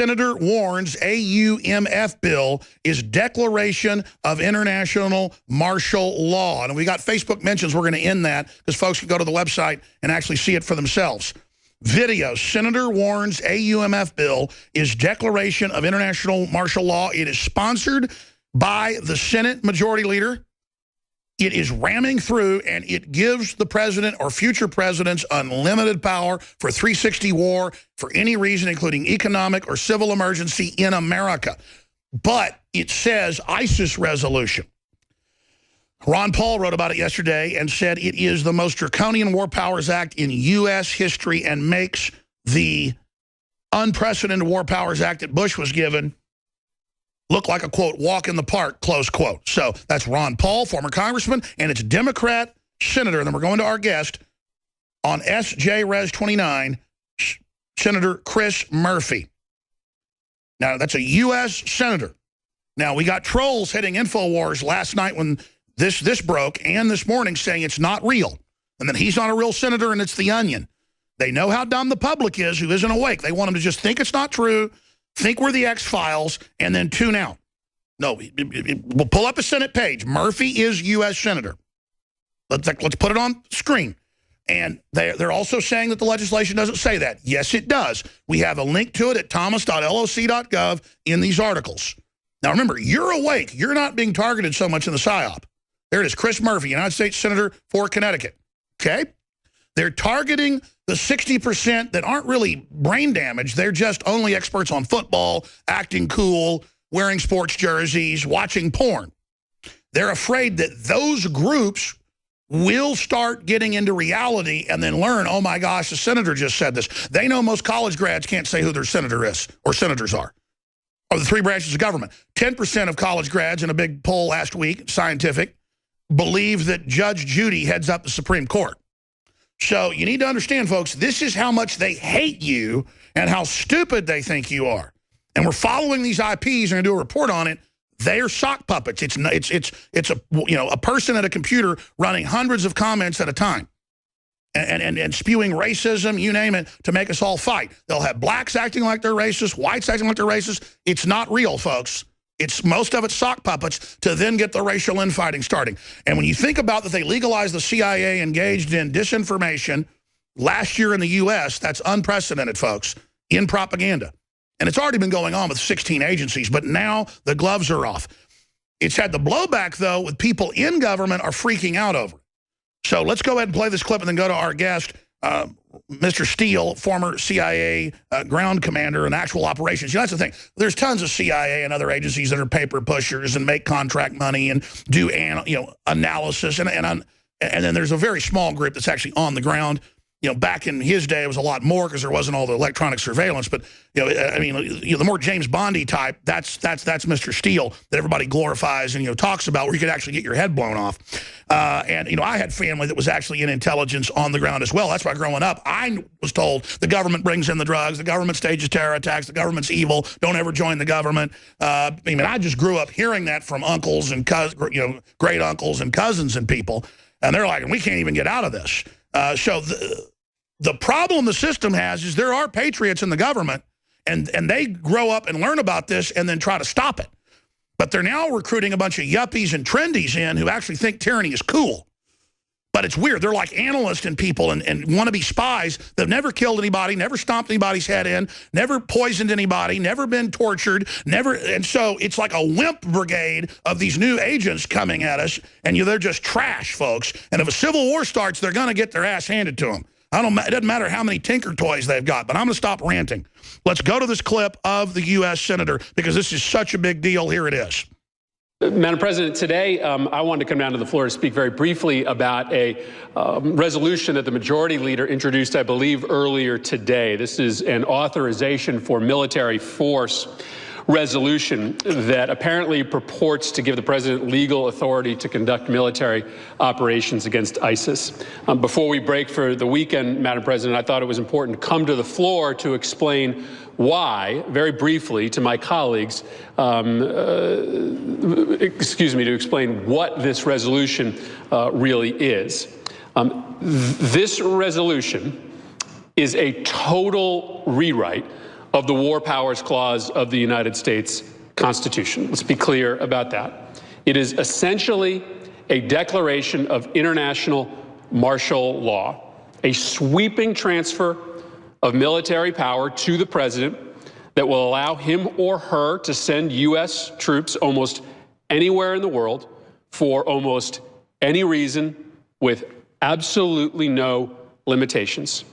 Senator warns AUMF bill is declaration of international martial law. And we got Facebook mentions. We're going to end that because folks can go to the website and actually see it for themselves. Video, Senator warns AUMF bill is declaration of international martial law. It is sponsored by the Senate Majority Leader. It is ramming through, and it gives the president or future presidents unlimited power for 360 war for any reason, including economic or civil emergency in America. But it says ISIS resolution. Ron Paul wrote about it yesterday and said it is the most draconian War Powers Act in U.S. history and makes the unprecedented War Powers Act that Bush was given look like a, quote, walk in the park, close quote. So that's Ron Paul, former congressman, and it's Democrat senator. And then we're going to our guest on SJ Res 29, Senator Chris Murphy. Now, that's a U.S. senator. Now, we got trolls hitting InfoWars last night when this broke, and this morning saying it's not real, and that he's not a real senator and it's the Onion. They know how dumb the public is who isn't awake. They want them to just think it's not true, think we're the X-Files, and then tune out. No, we'll pull up a Senate page. Murphy is U.S. Senator. Let's put it on screen. And they're also saying that the legislation doesn't say that. Yes, it does. We have a link to it at thomas.loc.gov in these articles. Now, remember, you're awake. You're not being targeted so much in the PSYOP. There it is, Chris Murphy, United States Senator for Connecticut. Okay? They're targeting the 60% that aren't really brain damaged. They're just only experts on football, acting cool, wearing sports jerseys, watching porn. They're afraid that those groups will start getting into reality and then learn, oh, my gosh, the senator just said this. They know most college grads can't say who their senator is or senators are, or the three branches of government. 10% of college grads in a big poll last week, scientific, believe that Judge Judy heads up the Supreme Court. So you need to understand, folks, this is how much they hate you and how stupid they think you are. And we're following these IPs and going to do a report on it. They're sock puppets. It's a person at a computer running hundreds of comments at a time and spewing racism, you name it, to make us all fight. They'll have blacks acting like they're racist, whites acting like they're racist. It's not real, folks. It's most of it's sock puppets to then get the racial infighting starting. And when you think about that they legalized the CIA engaged in disinformation last year in the U.S., that's unprecedented, folks, in propaganda. And it's already been going on with 16 agencies, but now the gloves are off. It's had the blowback, though, with people in government are freaking out over it. So let's go ahead and play this clip and then go to our guest, Mr. Steele, former CIA ground commander and actual operations. You know, that's the thing. There's tons of CIA and other agencies that are paper pushers and make contract money and do analysis. And then there's a very small group that's actually on the ground. You know, back in his day, it was a lot more because there wasn't all the electronic surveillance. But, the more James Bondy type, that's Mr. Steele that everybody glorifies and, talks about, where you could actually get your head blown off. I had family that was actually in intelligence on the ground as well. That's why growing up, I was told the government brings in the drugs, the government stages terror attacks, the government's evil, don't ever join the government. I just grew up hearing that from uncles and great uncles and cousins and people. And they're like, we can't even get out of this. So the problem the system has is there are patriots in the government, and they grow up and learn about this and then try to stop it. But they're now recruiting a bunch of yuppies and trendies in who actually think tyranny is cool. But it's weird. They're like analysts and people and wannabe spies that have never killed anybody, never stomped anybody's head in, never poisoned anybody, never been tortured, never. And so it's like a wimp brigade of these new agents coming at us, and they're just trash, folks. And if a civil war starts, they're going to get their ass handed to them. It doesn't matter how many Tinker toys they've got, but I'm going to stop ranting. Let's go to this clip of the U.S. Senator, because this is such a big deal. Here it is. Madam President, today I wanted to come down to the floor to speak very briefly about a resolution that the Majority Leader introduced, I believe, earlier today. This is an authorization for military force resolution that apparently purports to give the president legal authority to conduct military operations against ISIS. Before we break for the weekend, Madam President, I thought it was important to come to the floor to explain why, very briefly, to my colleagues, to explain what this resolution really is. This resolution is a total rewrite of the War Powers Clause of the United States Constitution. Let's be clear about that. It is essentially a declaration of international martial law, a sweeping transfer of military power to the president that will allow him or her to send U.S. troops almost anywhere in the world for almost any reason with absolutely no limitations.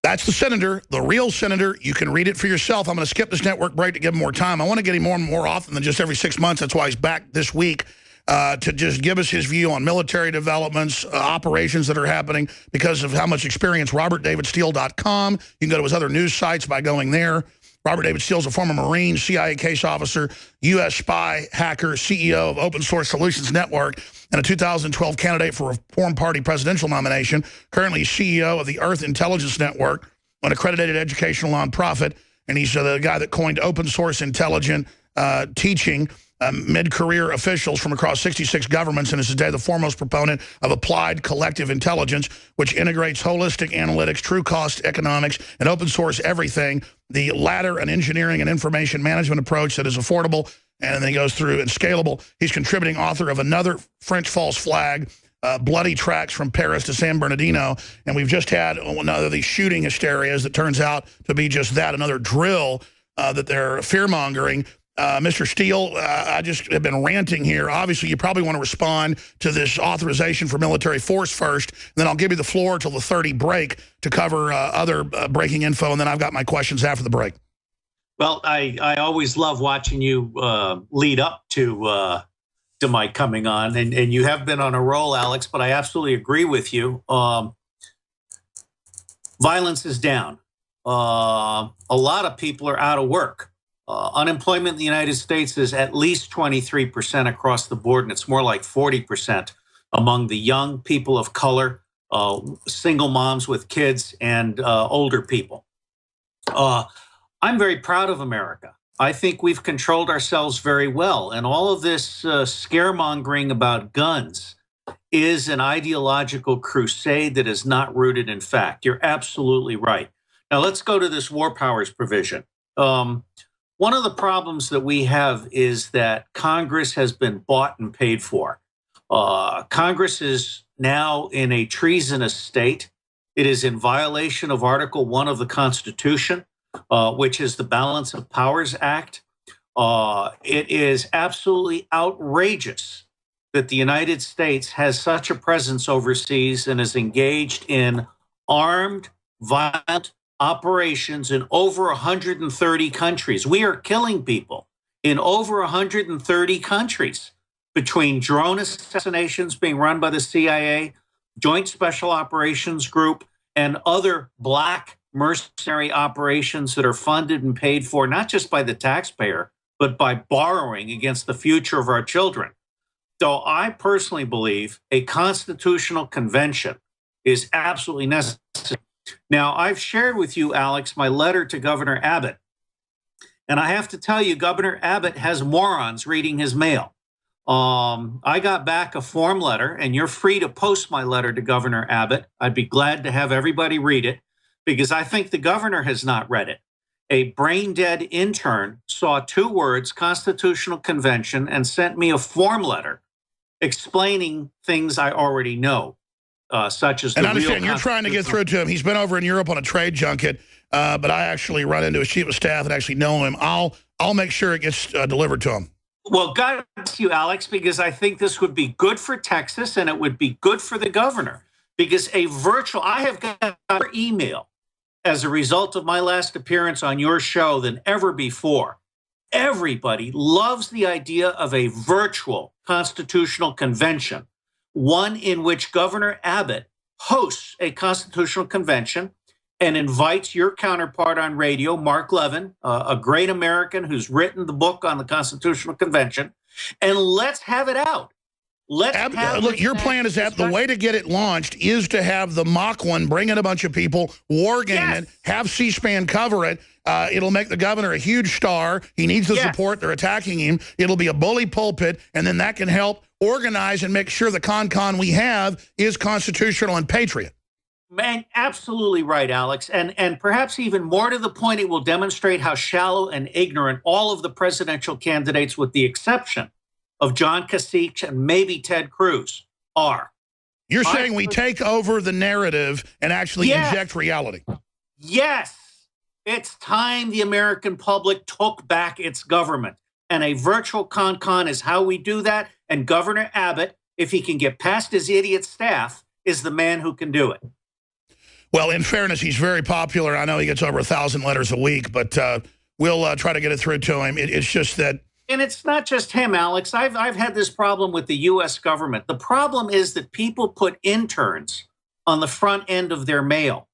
That's the senator, the real senator. You can read it for yourself. I'm going to skip this network break to give him more time. I want to get him more and more often than just every 6 months. That's why he's back this week to just give us his view on military developments, operations that are happening because of how much experience. RobertDavidSteele.com. You can go to his other news sites by going there. Robert David Steele is a former Marine, CIA case officer, U.S. spy, hacker, CEO of Open Source Solutions Network, and a 2012 candidate for Reform Party presidential nomination. Currently CEO of the Earth Intelligence Network, an accredited educational nonprofit, and he's the guy that coined open source intelligent teaching. Mid-career officials from across 66 governments, and is today the foremost proponent of applied collective intelligence, which integrates holistic analytics, true cost economics, and open source everything. The latter, an engineering and information management approach that is affordable, and then he goes through and scalable. He's contributing author of Another French False Flag, Bloody Tracks from Paris to San Bernardino, and we've just had another of these shooting hysterias that turns out to be just that, another drill that they're fear-mongering. Mr. Steele, I just have been ranting here. Obviously, you probably want to respond to this authorization for military force first, and then I'll give you the floor till the 30 break to cover other breaking info, and then I've got my questions after the break. Well, I always love watching you lead up to my coming on, and you have been on a roll, Alex, but I absolutely agree with you. Violence is down. A lot of people are out of work. Unemployment in the United States is at least 23% across the board, and it's more like 40% among the young people of color, single moms with kids, and older people. I'm very proud of America. I think we've controlled ourselves very well, and all of this scaremongering about guns is an ideological crusade that is not rooted in fact. You're absolutely right. Now, let's go to this war powers provision. One of the problems that we have is that Congress has been bought and paid for. Congress is now in a treasonous state. It is in violation of Article 1 of the Constitution, which is the Balance of Powers Act. It is absolutely outrageous that the United States has such a presence overseas and is engaged in armed, violent operations in over 130 countries. We are killing people in over 130 countries between drone assassinations being run by the CIA, Joint Special Operations Group, and other black mercenary operations that are funded and paid for not just by the taxpayer, but by borrowing against the future of our children. So I personally believe a constitutional convention is absolutely necessary. Now, I've shared with you, Alex, my letter to Governor Abbott. And I have to tell you, Governor Abbott has morons reading his mail. I got back a form letter, and you're free to post my letter to Governor Abbott. I'd be glad to have everybody read it because I think the governor has not read it. A brain-dead intern saw 2 words, Constitutional Convention, and sent me a form letter explaining things I already know. Such as the and I understand you're trying to get through to him. He's been over in Europe on a trade junket, but I actually run into his chief of staff and actually know him. I'll make sure it gets delivered to him. Well, God bless you, Alex, because I think this would be good for Texas and it would be good for the governor. Because I have got more email as a result of my last appearance on your show than ever before. Everybody loves the idea of a virtual constitutional convention, one in which Governor Abbott hosts a constitutional convention and invites your counterpart on radio, Mark Levin, a great American who's written the book on the Constitutional Convention, and let's have it out. Look, your plan is that the way to get it launched is to have the mock one, bring in a bunch of people, war game it, have C-SPAN cover it. It'll make the governor a huge star. He needs the support. They're attacking him. It'll be a bully pulpit, and then that can help organize and make sure the con we have is constitutional and patriot. Man, absolutely right, Alex. And perhaps even more to the point, it will demonstrate how shallow and ignorant all of the presidential candidates, with the exception of John Kasich and maybe Ted Cruz, are. You're saying we take over the narrative and actually inject reality. Yes. It's time the American public took back its government. And a virtual con is how we do that. And Governor Abbott, if he can get past his idiot staff, is the man who can do it. Well, in fairness, he's very popular. I know he gets over 1,000 letters a week, but we'll try to get it through to him. It's just that... And it's not just him, Alex. I've had this problem with the U.S. government. The problem is that people put interns on the front end of their mail.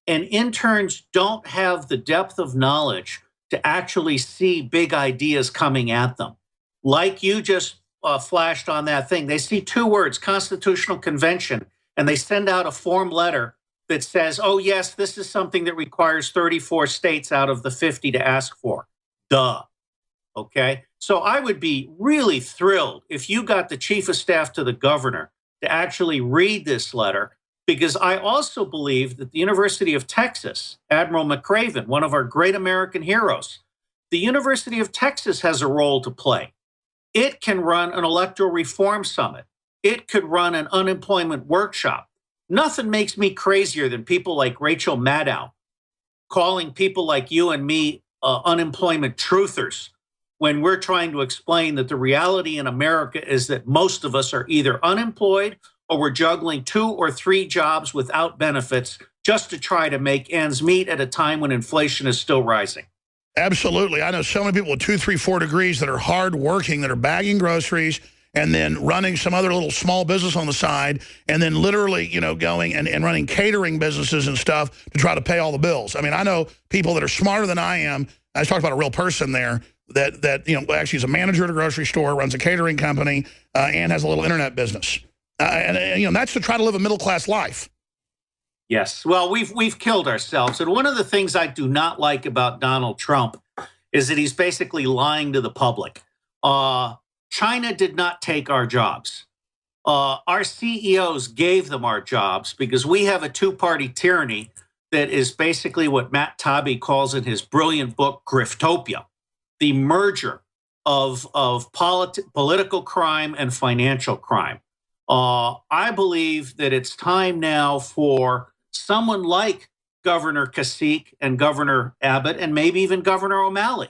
And interns don't have the depth of knowledge to actually see big ideas coming at them. Like you just flashed on that thing. They see two words, Constitutional Convention, and they send out a form letter that says, oh, yes, this is something that requires 34 states out of the 50 to ask for. Duh. Okay? So I would be really thrilled if you got the chief of staff to the governor to actually read this letter, because I also believe that the University of Texas, Admiral McRaven, one of our great American heroes, the University of Texas has a role to play. It can run an electoral reform summit. It could run an unemployment workshop. Nothing makes me crazier than people like Rachel Maddow calling people like you and me unemployment truthers when we're trying to explain that the reality in America is that most of us are either unemployed or we're juggling 2 or 3 jobs without benefits just to try to make ends meet at a time when inflation is still rising. Absolutely. I know so many people with 2, 3, 4 degrees that are hardworking, that are bagging groceries and then running some other little small business on the side, and then literally, you know, going and running catering businesses and stuff to try to pay all the bills. I mean, I know people that are smarter than I am. I was talking about a real person there that you know, actually is a manager at a grocery store, runs a catering company, and has a little internet business. And you know, that's to try to live a middle-class life. Yes. Well, we've killed ourselves. And one of the things I do not like about Donald Trump is that he's basically lying to the public. China did not take our jobs. Our CEOs gave them our jobs because we have a two-party tyranny that is basically what Matt Taibbi calls in his brilliant book, Griftopia, the merger of political crime and financial crime. I believe that it's time now for someone like Governor Kasich and Governor Abbott and maybe even Governor O'Malley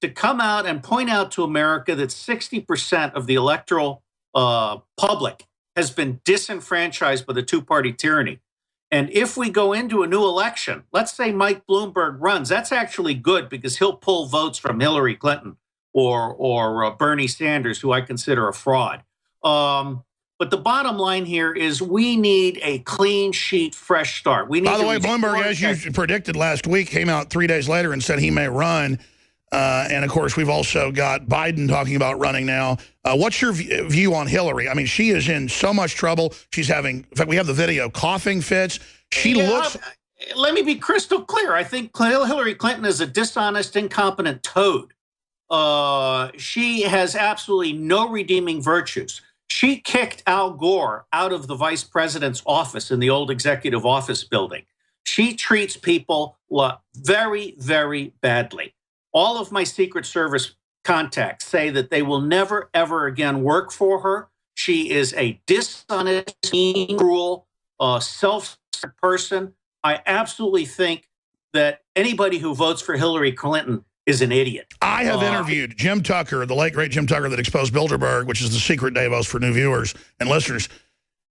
to come out and point out to America that 60% of the electoral public has been disenfranchised by the two-party tyranny. And if we go into a new election, let's say Mike Bloomberg runs, that's actually good because he'll pull votes from Hillary Clinton or Bernie Sanders, who I consider a fraud. But the bottom line here is we need a clean sheet, fresh start. We need. By the way, Bloomberg, as you predicted last week, came out 3 days later and said he may run. And, of course, we've also got Biden talking about running now. What's your view on Hillary? I mean, she is in so much trouble. She's having, in fact, we have the video, coughing fits. She looks... Let me be crystal clear. I think Hillary Clinton is a dishonest, incompetent toad. She has absolutely no redeeming virtues. She kicked Al Gore out of the vice president's office in the old executive office building. She treats people very, very badly. All of my Secret Service contacts say that they will never, ever again work for her. She is a dishonest, cruel, self-centered person. I absolutely think that anybody who votes for Hillary Clinton is an idiot. I have interviewed Jim Tucker, the late, great Jim Tucker that exposed Bilderberg, which is the secret Davos for new viewers and listeners.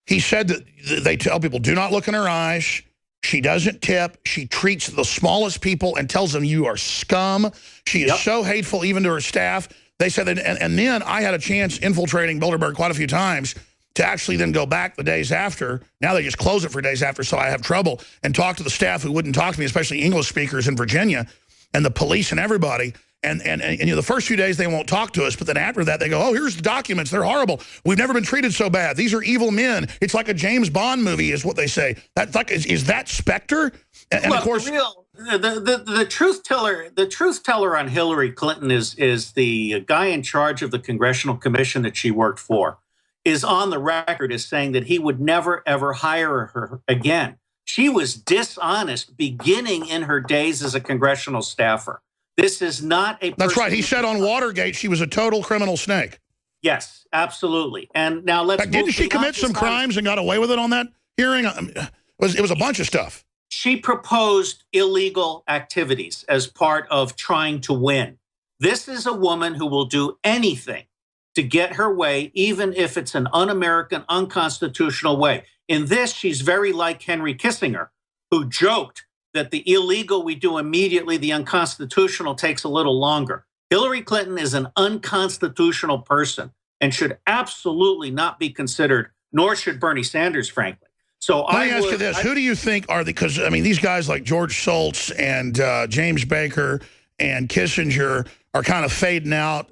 He said that they tell people, do not look in her eyes. She doesn't tip. She treats the smallest people and tells them you are scum. She is so hateful even to her staff. They said that, and then I had a chance infiltrating Bilderberg quite a few times to actually then go back the days after. Now they just close it for days after, so I have trouble, and talk to the staff who wouldn't talk to me, especially English speakers in Virginia, and the police and everybody. And you know, the first few days they won't talk to us, but then after that they go, oh, here's the documents. They're horrible. We've never been treated so bad. These are evil men. It's like a James Bond movie is what they say. That's like, is that Spectre? And well, of course, the truth teller on Hillary Clinton is the guy in charge of the Congressional Commission that she worked for, is on the record as saying that he would never, ever hire her again She was dishonest beginning in her days as a congressional staffer. This is not a... That's right. He said on Watergate she was a total criminal snake. Yes, absolutely. And now let's... Didn't she commit some crimes and got away with it on that hearing? It was a bunch of stuff. She proposed illegal activities as part of trying to win. This is a woman who will do anything to get her way, even if it's an un-American, unconstitutional way. In this, she's very like Henry Kissinger, who joked that the illegal we do immediately, the unconstitutional takes a little longer. Hillary Clinton is an unconstitutional person and should absolutely not be considered, nor should Bernie Sanders, frankly. So let me ask you this. Who do you think are because, I mean, these guys like George Shultz and James Baker and Kissinger are kind of fading out.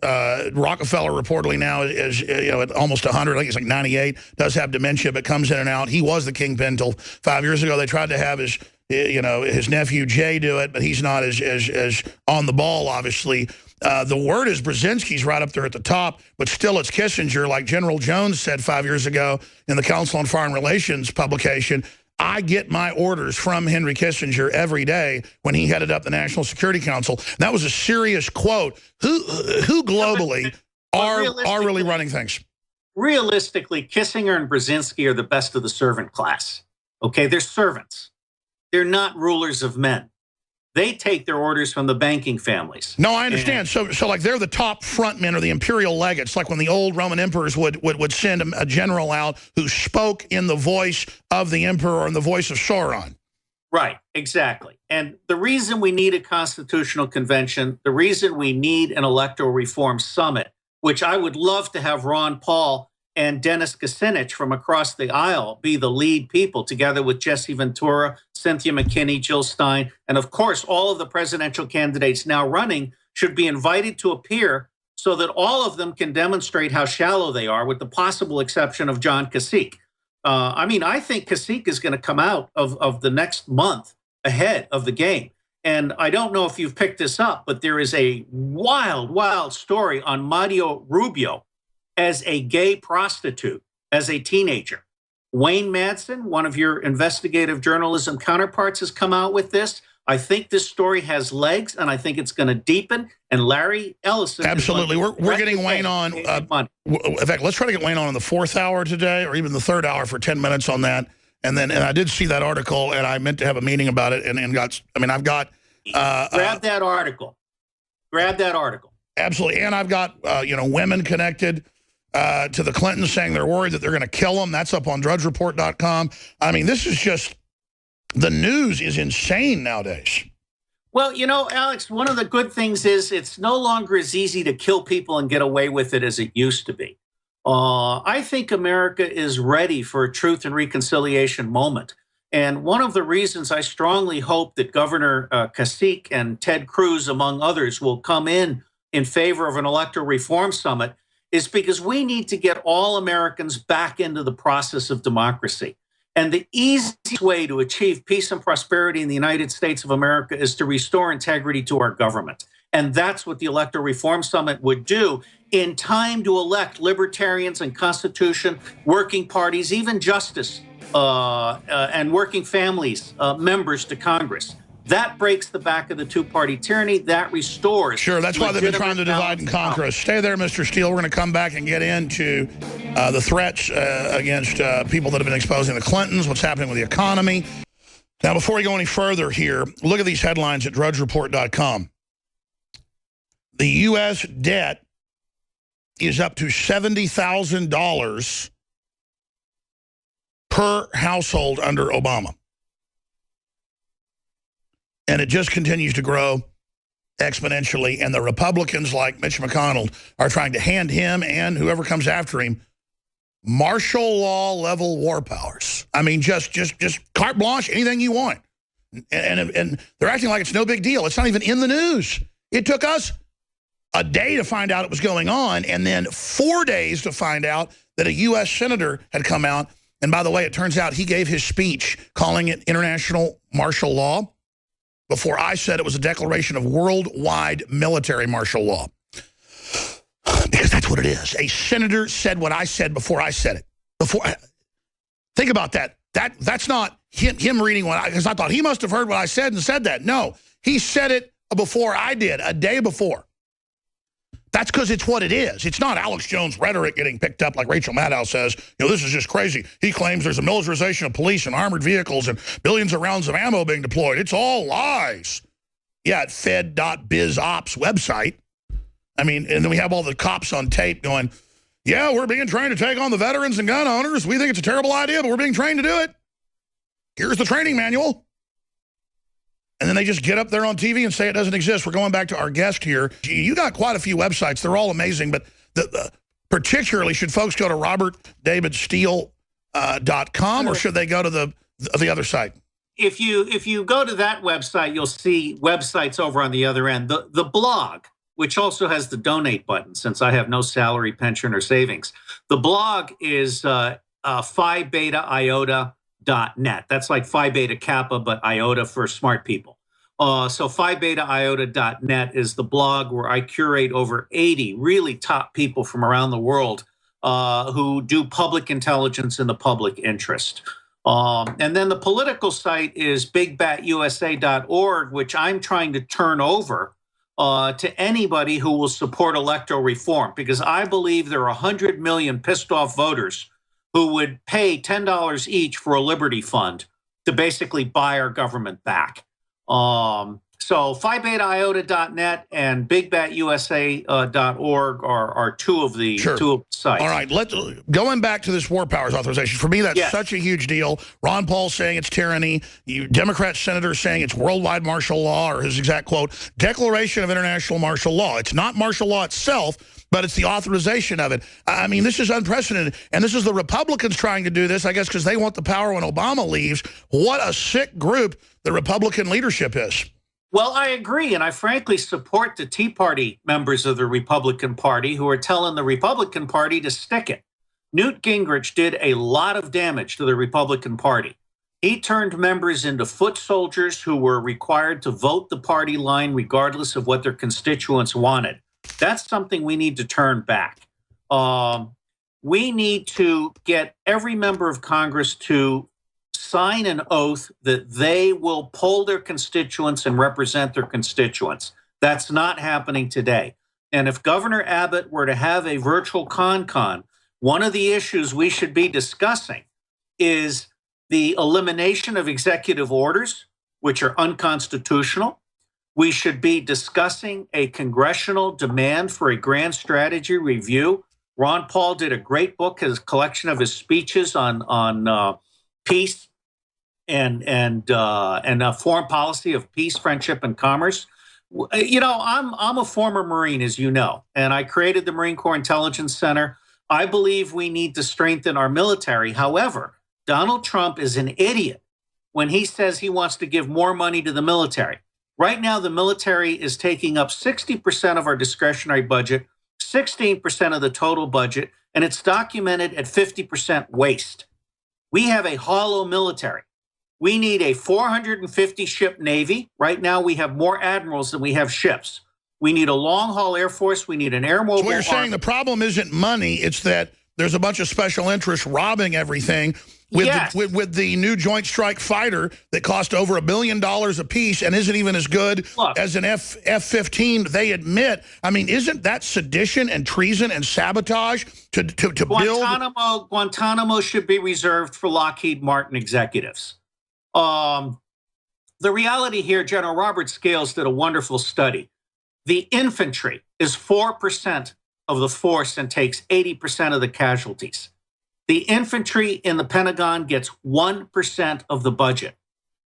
Rockefeller reportedly now is at almost 100. I think he's like 98, does have dementia, but comes in and out. He was the kingpin till 5 years ago. They tried to have his nephew Jay do it, but he's not as on the ball, obviously. The word is Brzezinski's right up there at the top, but still it's Kissinger. Like General Jones said 5 years ago in the Council on Foreign Relations publication, I get my orders from Henry Kissinger every day when he headed up the National Security Council. And that was a serious quote. Who globally are really running things? Realistically, Kissinger and Brzezinski are the best of the servant class. Okay, they're servants. They're not rulers of men. They take their orders from the banking families. No, I understand. So like they're the top front men or the imperial legates, like when the old Roman emperors would send a general out who spoke in the voice of the emperor or in the voice of Sauron. Right, exactly. And the reason we need a constitutional convention, the reason we need an electoral reform summit, which I would love to have Ron Paul and Dennis Kucinich from across the aisle be the lead people, together with Jesse Ventura, Cynthia McKinney, Jill Stein, and of course, all of the presidential candidates now running should be invited to appear so that all of them can demonstrate how shallow they are, with the possible exception of John Kasich. I think Kasich is going to come out of the next month ahead of the game. And I don't know if you've picked this up, but there is a wild, wild story on Mario Rubio as a gay prostitute, as a teenager. Wayne Madsen, one of your investigative journalism counterparts, has come out with this. I think this story has legs, and I think it's going to deepen. And Larry Ellison... Absolutely. We're getting Wayne on. In fact, let's try to get Wayne on in the 4th hour today, or even the 3rd hour for 10 minutes on that. And I did see that article, and I meant to have a meeting about it, I've got... Grab that article. Grab that article. Absolutely. And I've got, women connected to the Clintons saying they're worried that they're going to kill them. That's up on drudgereport.com. This is just, the news is insane nowadays. Well, Alex, one of the good things is it's no longer as easy to kill people and get away with it as it used to be. I think America is ready for a truth and reconciliation moment. And one of the reasons I strongly hope that Governor Kasich and Ted Cruz, among others, will come in favor of an electoral reform summit is because we need to get all Americans back into the process of democracy. And the easiest way to achieve peace and prosperity in the United States of America is to restore integrity to our government. And that's what the Electoral Reform Summit would do in time to elect libertarians and Constitution, working parties, even justice and working families, members to Congress. That breaks the back of the two-party tyranny. That restores... Sure, that's why they've been trying to divide and conquer us. Stay there, Mr. Steele. We're going to come back and get into the threats against people that have been exposing the Clintons, what's happening with the economy. Now, before we go any further here, look at these headlines at drudgereport.com. The U.S. debt is up to $70,000 per household under Obama. And it just continues to grow exponentially. And the Republicans, like Mitch McConnell, are trying to hand him and whoever comes after him martial law level war powers. Just carte blanche, anything you want. And they're acting like it's no big deal. It's not even in the news. It took us a day to find out it was going on, and then 4 days to find out that a U.S. senator had come out. And by the way, it turns out he gave his speech calling it international martial law before I said it was a declaration of worldwide military martial law. Because that's what it is. A senator said what I said before I said it. Think about that. That's not him reading what because I thought he must have heard what I said and said that. No, he said it before I did, a day before. That's because it's what it is. It's not Alex Jones rhetoric getting picked up like Rachel Maddow says. This is just crazy. He claims there's a militarization of police and armored vehicles and billions of rounds of ammo being deployed. It's all lies. Yeah, at fed.bizops website. I mean, and then we have all the cops on tape going, yeah, we're being trained to take on the veterans and gun owners. We think it's a terrible idea, but we're being trained to do it. Here's the training manual. And then they just get up there on TV and say it doesn't exist. We're going back to our guest here. You got quite a few websites. They're all amazing, but particularly should folks go to robertdavidsteele.com or should they go to the other site? If you go to that website, you'll see websites over on the other end. The blog, which also has the donate button, since I have no salary, pension, or savings. The blog is Phi Beta Iota.net. That's like Phi Beta Kappa, but iota for smart people. So Phi Beta Iota.net is the blog where I curate over 80 really top people from around the world who do public intelligence in the public interest. And then the political site is BigBatUSA.org, which I'm trying to turn over to anybody who will support electoral reform, because I believe there are 100 million pissed off voters who would pay $10 each for a Liberty Fund to basically buy our government back. So PhiBetaIota.net and BigBatUSA.org are two of the sites. All right, going back to this war powers authorization, for me that's such a huge deal. Ron Paul saying it's tyranny. Democrat senators saying it's worldwide martial law, or his exact quote, Declaration of International Martial Law. It's not martial law itself, but it's the authorization of it. I mean, this is unprecedented. And this is the Republicans trying to do this, I guess, because they want the power when Obama leaves. What a sick group the Republican leadership is. Well, I agree, and I frankly support the Tea Party members of the Republican Party who are telling the Republican Party to stick it. Newt Gingrich did a lot of damage to the Republican Party. He turned members into foot soldiers who were required to vote the party line regardless of what their constituents wanted. That's something we need to turn back. We need to get every member of Congress to sign an oath that they will poll their constituents and represent their constituents. That's not happening today. And if Governor Abbott were to have a virtual con, one of the issues we should be discussing is the elimination of executive orders, which are unconstitutional. We should be discussing a congressional demand for a grand strategy review. Ron Paul did a great book, his collection of his speeches on peace and foreign policy of peace, friendship, and commerce. You know, I'm a former Marine, as you know, and I created the Marine Corps Intelligence Center. I believe we need to strengthen our military. However, Donald Trump is an idiot when he says he wants to give more money to the military. Right now, the military is taking up 60% of our discretionary budget, 16% of the total budget, and it's documented at 50% waste. We have a hollow military. We need a 450-ship Navy. Right now, we have more admirals than we have ships. We need a long-haul Air Force. We need an air mobile. So what you're saying, the problem isn't money. It's that there's a bunch of special interests robbing everything with the new Joint Strike Fighter that cost over $1 billion a piece and isn't even as good as an F-15, they admit. I mean, isn't that sedition and treason and sabotage to build? Guantanamo should be reserved for Lockheed Martin executives. The reality here, General Robert Scales did a wonderful study. The infantry is 4% of the force and takes 80% of the casualties. The infantry in the Pentagon gets 1% of the budget.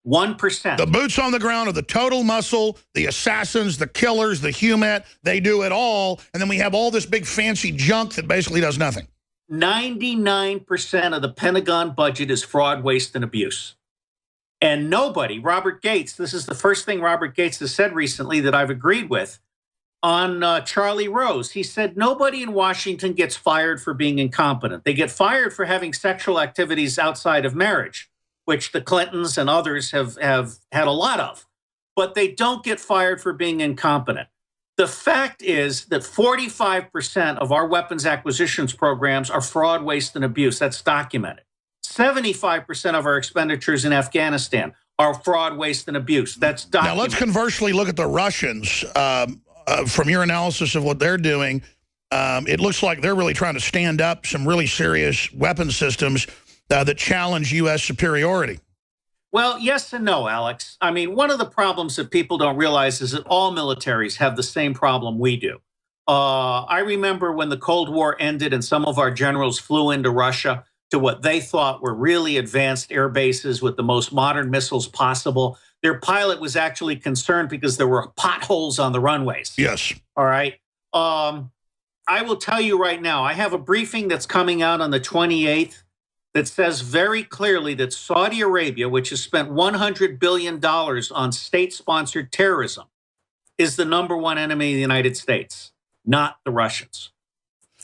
1%. The boots on the ground are the total muscle, the assassins, the killers, the HUMAT, they do it all. And then we have all this big fancy junk that basically does nothing. 99% of the Pentagon budget is fraud, waste, and abuse. And nobody, Robert Gates, this is the first thing Robert Gates has said recently that I've agreed with, on Charlie Rose. He said nobody in Washington gets fired for being incompetent. They get fired for having sexual activities outside of marriage, which the Clintons and others have had a lot of. But they don't get fired for being incompetent. The fact is that 45% of our weapons acquisitions programs are fraud, waste, and abuse. That's documented. 75% of our expenditures in Afghanistan are fraud, waste, and abuse. That's documented. Now, let's conversely look at the Russians. From your analysis of what they're doing, it looks like they're really trying to stand up some really serious weapon systems that challenge U.S. superiority. Well, yes and no, Alex. I mean, one of the problems that people don't realize is that all militaries have the same problem we do. I remember when the Cold War ended and some of our generals flew into Russia to what they thought were really advanced air bases with the most modern missiles possible. Their pilot was actually concerned because there were potholes on the runways. Yes. All right. I will tell you right now, I have a briefing that's coming out on the 28th that says very clearly that Saudi Arabia, which has spent $100 billion on state-sponsored terrorism, is the #1 enemy of the United States, not the Russians.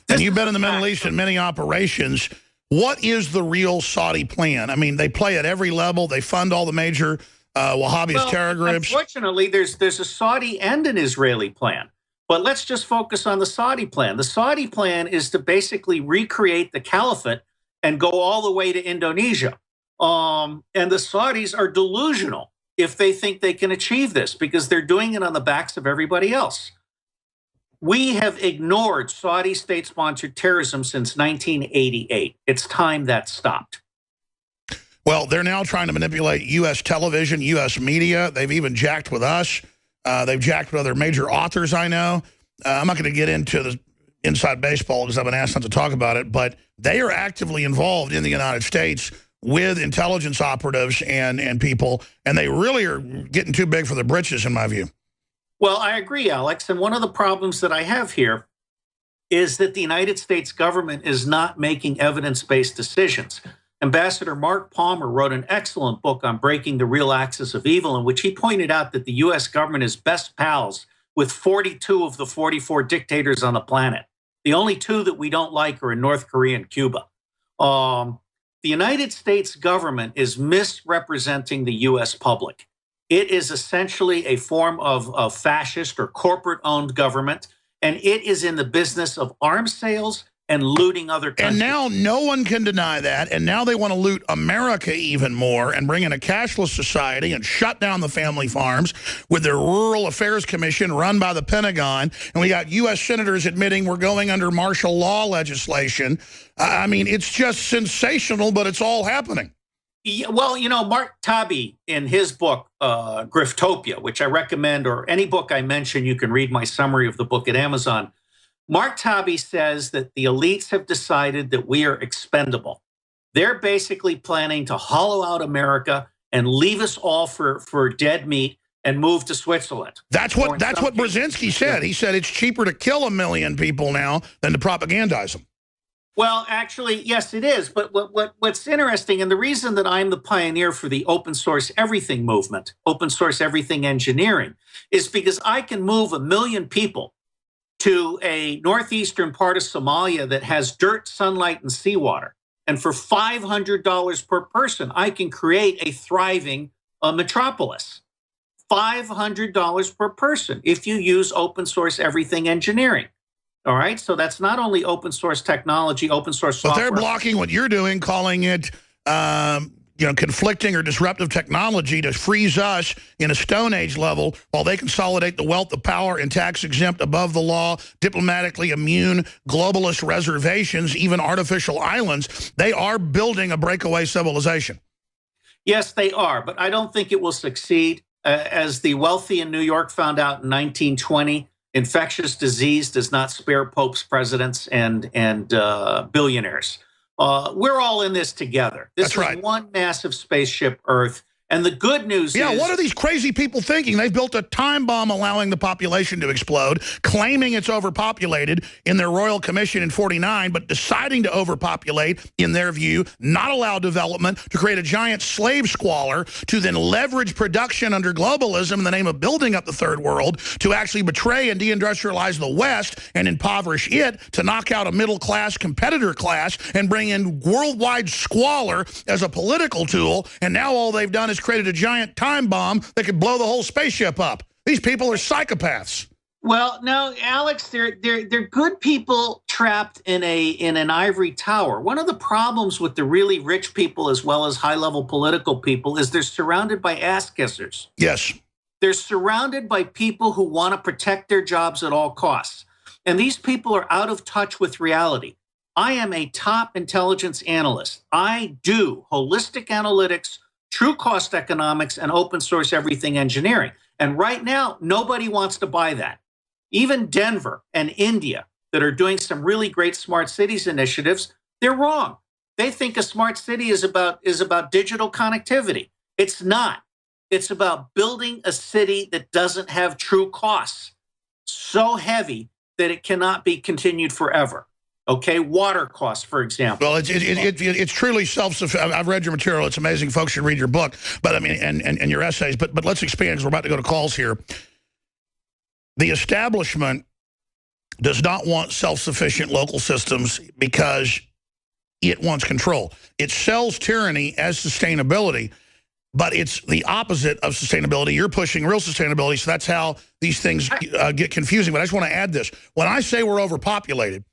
And you've been in the Middle East in many operations. What is the real Saudi plan? I mean, they play at every level. They fund all the major Wahhabist terror groups. Unfortunately, there's a Saudi and an Israeli plan. But let's just focus on the Saudi plan. The Saudi plan is to basically recreate the caliphate and go all the way to Indonesia. And the Saudis are delusional if they think they can achieve this because they're doing it on the backs of everybody else. We have ignored Saudi state-sponsored terrorism since 1988. It's time that stopped. Well, they're now trying to manipulate U.S. television, U.S. media. They've even jacked with us. They've jacked with other major authors I know. I'm not going to get into the inside baseball because I've been asked not to talk about it, but they are actively involved in the United States with intelligence operatives and people, and they really are getting too big for the britches, in my view. Well, I agree, Alex. And one of the problems that I have here is that the United States government is not making evidence-based decisions. Ambassador Mark Palmer wrote an excellent book on breaking the real axis of evil, in which he pointed out that the U.S. government is best pals with 42 of the 44 dictators on the planet. The only two that we don't like are in North Korea and Cuba. The United States government is misrepresenting the U.S. public. It is essentially a form of fascist or corporate-owned government, and it is in the business of arms sales and looting other countries. And now no one can deny that, and now they want to loot America even more and bring in a cashless society and shut down the family farms with their Rural Affairs Commission run by the Pentagon, and we got U.S. senators admitting we're going under martial law legislation. I mean, it's just sensational, but it's all happening. Yeah, well, you know, Mark Tabi, in his book, Griftopia, which I recommend, or any book I mention, you can read my summary of the book at Amazon. Mark Tabi says that the elites have decided that we are expendable. They're basically planning to hollow out America and leave us all for dead meat and move to Switzerland. That's what Brzezinski said. He said it's cheaper to kill 1 million people now than to propagandize them. Well, actually, yes, it is. But what's interesting, and the reason that I'm the pioneer for the open source everything movement, open source everything engineering, is because I can move 1 million people to a northeastern part of Somalia that has dirt, sunlight, and seawater. And for $500 per person, I can create a thriving metropolis. $500 per person if you use open source everything engineering. All right, so that's not only open source technology, open source software. But they're blocking what you're doing, calling it, conflicting or disruptive technology to freeze us in a Stone Age level while they consolidate the wealth of power in tax-exempt, above the law, diplomatically immune, globalist reservations, even artificial islands. They are building a breakaway civilization. Yes, they are, but I don't think it will succeed. As the wealthy in New York found out in 1920, infectious disease does not spare popes, presidents, and billionaires. We're all in this together. This is one massive spaceship Earth. And the good news is... what are these crazy people thinking? They've built a time bomb allowing the population to explode, claiming it's overpopulated in their Royal Commission in 49, but deciding to overpopulate, in their view, not allow development, to create a giant slave squalor, to then leverage production under globalism in the name of building up the third world, to actually betray and deindustrialize the West and impoverish it, to knock out a middle-class competitor class and bring in worldwide squalor as a political tool. And now all they've done is created a giant time bomb that could blow the whole spaceship up. These people are psychopaths. Well, no, Alex, they're good people trapped in an ivory tower. One of the problems with the really rich people as well as high-level political people is they're surrounded by ass kissers. Yes. They're surrounded by people who want to protect their jobs at all costs. And these people are out of touch with reality. I am a top intelligence analyst. I do holistic analytics, true cost economics, and open source everything engineering. And right now, nobody wants to buy that. Even Denver and India that are doing some really great smart cities initiatives, they're wrong. They think a smart city is about digital connectivity. It's not. It's about building a city that doesn't have true costs so heavy that it cannot be continued forever. Okay, water costs, for example. Well, it's truly self-sufficient. I've read your material. It's amazing. Folks should read your book, but I mean, and your essays. But let's expand because we're about to go to calls here. The establishment does not want self-sufficient local systems because it wants control. It sells tyranny as sustainability, but it's the opposite of sustainability. You're pushing real sustainability, so that's how these things get confusing. But I just want to add this. When I say we're overpopulated,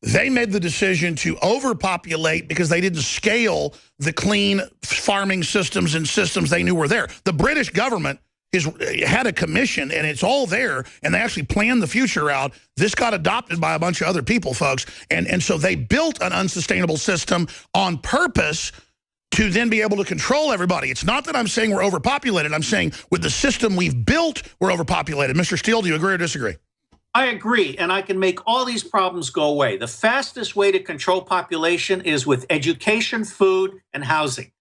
they made the decision to overpopulate because they didn't scale the clean farming systems and systems they knew were there. The British government had a commission, and it's all there, and they actually planned the future out. This got adopted by a bunch of other people, folks, and so they built an unsustainable system on purpose to then be able to control everybody. It's not that I'm saying we're overpopulated. I'm saying with the system we've built, we're overpopulated. Mr. Steele, do you agree or disagree? I agree, and I can make all these problems go away. The fastest way to control population is with education, food, and housing.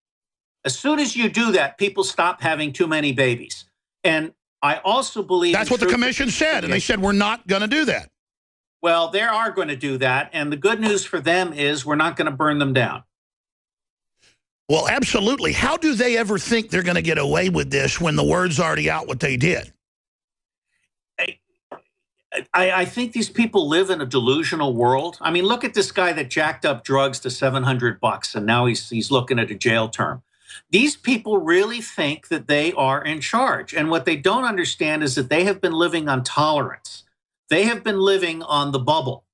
As soon as you do that, people stop having too many babies. And I also believe that's what the commission said, and they said we're not going to do that. Well, they are going to do that, and the good news for them is we're not going to burn them down. Well, absolutely. How do they ever think they're going to get away with this when the word's already out what they did? I think these people live in a delusional world. I mean, look at this guy that jacked up drugs to $700, and now he's looking at a jail term. These people really think that they are in charge. And what they don't understand is that they have been living on tolerance. They have been living on the bubble.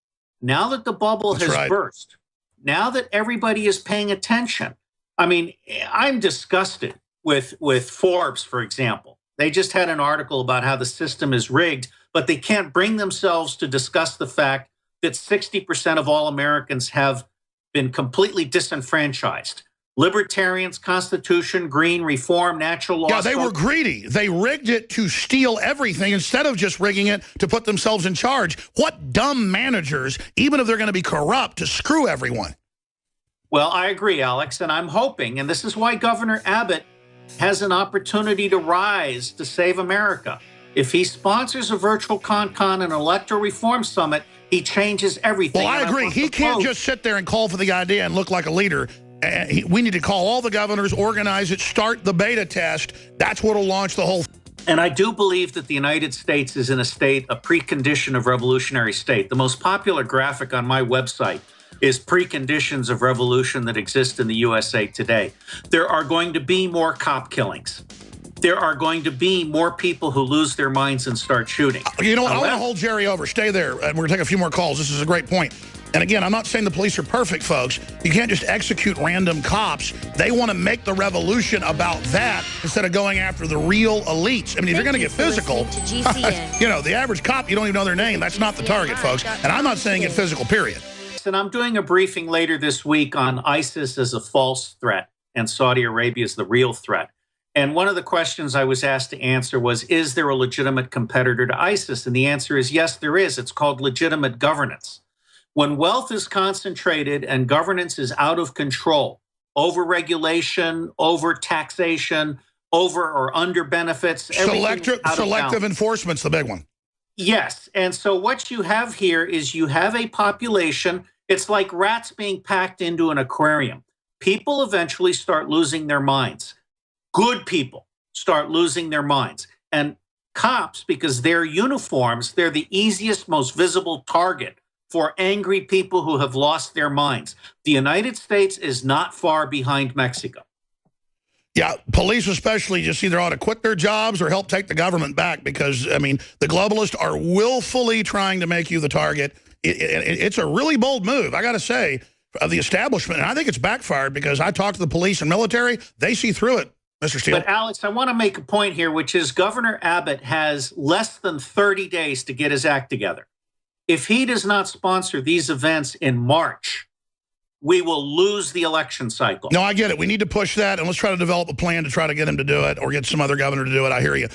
Now that the bubble has burst, now that everybody is paying attention, I mean, I'm disgusted with Forbes, for example. They just had an article about how the system is rigged, but they can't bring themselves to discuss the fact that 60% of all Americans have been completely disenfranchised. Libertarians, Constitution, Green, Reform, Natural Law. Yeah, they were greedy. They rigged it to steal everything instead of just rigging it to put themselves in charge. What dumb managers, even if they're going to be corrupt, to screw everyone? Well, I agree, Alex, and I'm hoping, and this is why Governor Abbott has an opportunity to rise to save America. If he sponsors a virtual CONCON and electoral reform summit, he changes everything. Well, I agree. He can't just sit there and call for the idea and look like a leader. We need to call all the governors, organize it, start the beta test. That's what will launch the whole thing. And I do believe that the United States is in a precondition of revolutionary state. The most popular graphic on my website is preconditions of revolution that exist in the USA today. There are going to be more cop killings. There are going to be more people who lose their minds and start shooting. You know what? I want to hold Jerry over. Stay there. And we're going to take a few more calls. This is a great point. And again, I'm not saying the police are perfect, folks. You can't just execute random cops. They want to make the revolution about that instead of going after the real elites. I mean, if you're going to get physical, you know, the average cop, you don't even know their name. That's not the target, folks. And I'm not saying get physical, period. And I'm doing a briefing later this week on ISIS as a false threat and Saudi Arabia as the real threat. And one of the questions I was asked to answer was, is there a legitimate competitor to ISIS? And the answer is yes, there is. It's called legitimate governance. When wealth is concentrated and governance is out of control, over-regulation, over-taxation, over or under benefits. Selective enforcement's the big one. Yes. And so what you have here is you have a population. It's like rats being packed into an aquarium. People eventually start losing their minds. Good people start losing their minds. And cops, because their uniforms, they're the easiest, most visible target for angry people who have lost their minds. The United States is not far behind Mexico. Yeah, police especially just either ought to quit their jobs or help take the government back because, I mean, the globalists are willfully trying to make you the target. It's a really bold move, I got to say, of the establishment. And I think it's backfired because I talked to the police and military. They see through it, Mr. Steele. But, Alex, I want to make a point here, which is Governor Abbott has less than 30 days to get his act together. If he does not sponsor these events in March, we will lose the election cycle. No, I get it. We need to push that, and let's try to develop a plan to try to get him to do it or get some other governor to do it. I hear you.